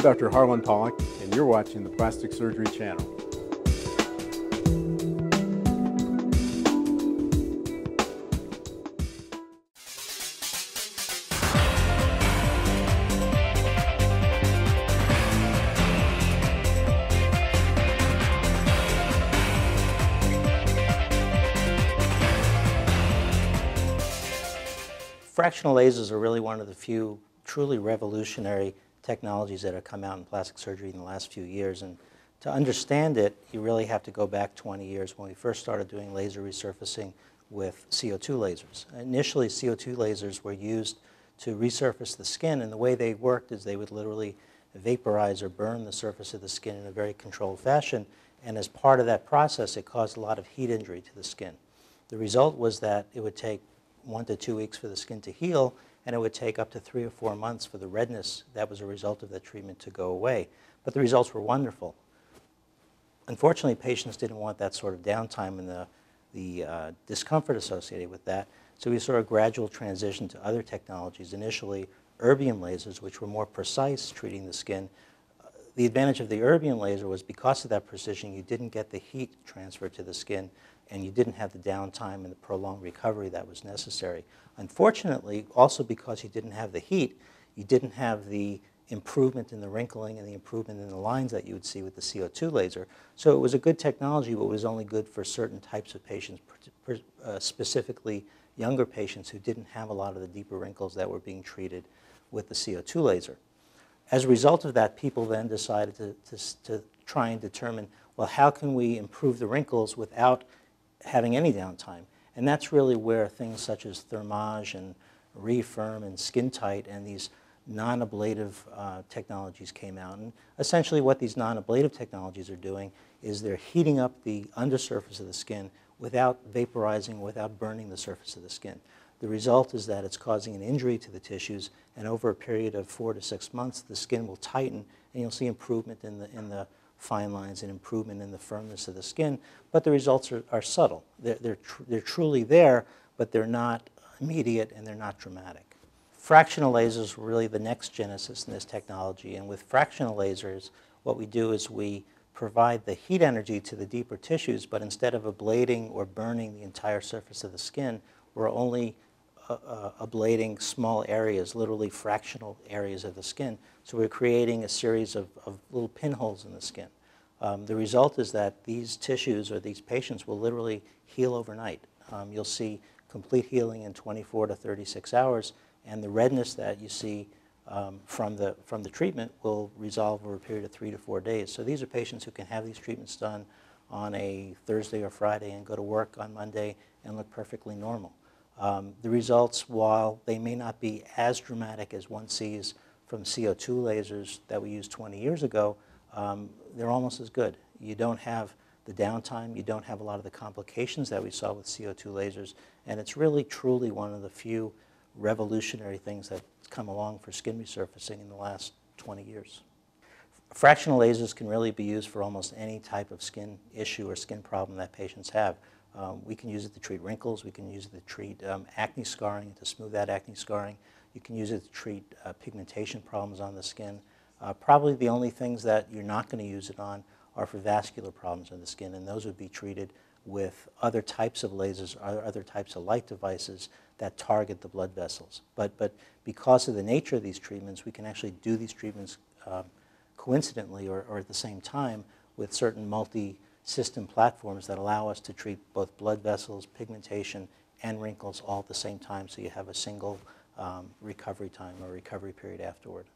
Dr. Harlan Pollack, and you're watching the Plastic Surgery Channel. Fractional lasers are really one of the few truly revolutionary technologies that have come out in plastic surgery in the last few years. And to understand it, you really have to go back 20 years when we first started doing laser resurfacing with CO2 lasers. Initially, CO2 lasers were used to resurface the skin, and the way they worked is they would literally vaporize or burn the surface of the skin in a very controlled fashion, and as part of that process, it caused a lot of heat injury to the skin. The result was that it would take 1 to 2 weeks for the skin to heal, and it would take up to 3 or 4 months for the redness that was a result of that treatment to go away. But the results were wonderful. Unfortunately, patients didn't want that sort of downtime and the discomfort associated with that, so we saw a gradual transition to other technologies. Initially, erbium lasers, which were more precise treating the skin. The advantage of the erbium laser was because of that precision, you didn't get the heat transferred to the skin, and you didn't have the downtime and the prolonged recovery that was necessary. Unfortunately, also because you didn't have the heat, you didn't have the improvement in the wrinkling and the improvement in the lines that you would see with the CO2 laser. So it was a good technology, but it was only good for certain types of patients, specifically younger patients who didn't have a lot of the deeper wrinkles that were being treated with the CO2 laser. As a result of that, people then decided to try and determine, well, how can we improve the wrinkles without having any downtime? And that's really where things such as Thermage and Refirm and Skin Tight and these non-ablative technologies came out. And essentially what these non-ablative technologies are doing is they're heating up the undersurface of the skin without vaporizing, without burning the surface of the skin. The result is that it's causing an injury to the tissues, and over a period of 4 to 6 months, the skin will tighten, and you'll see improvement in the fine lines and improvement in the firmness of the skin, but the results are subtle. They're truly there, but they're not immediate and they're not dramatic. Fractional lasers were really the next genesis in this technology, and with fractional lasers, what we do is we provide the heat energy to the deeper tissues, but instead of ablating or burning the entire surface of the skin, we're only ablating small areas, literally fractional areas of the skin. So we're creating a series of little pinholes in the skin. The result is that these tissues or these patients will literally heal overnight. You'll see complete healing in 24 to 36 hours, and the redness that you see from the treatment will resolve over a period of 3 to 4 days. So these are patients who can have these treatments done on a Thursday or Friday and go to work on Monday and look perfectly normal. The results, while they may not be as dramatic as one sees from CO2 lasers that we used 20 years ago, they're almost as good. You don't have the downtime, you don't have a lot of the complications that we saw with CO2 lasers, and it's really truly one of the few revolutionary things that's come along for skin resurfacing in the last 20 years. Fractional lasers can really be used for almost any type of skin issue or skin problem that patients have. We can use it to treat wrinkles, we can use it to treat acne scarring, to smooth out acne scarring. You can use it to treat pigmentation problems on the skin. Probably the only things that you're not going to use it on are for vascular problems in the skin, and those would be treated with other types of lasers or other types of light devices that target the blood vessels. But because of the nature of these treatments, we can actually do these treatments coincidentally or at the same time with certain multi-system platforms that allow us to treat both blood vessels, pigmentation, and wrinkles all at the same time, so you have a single recovery time or recovery period afterward.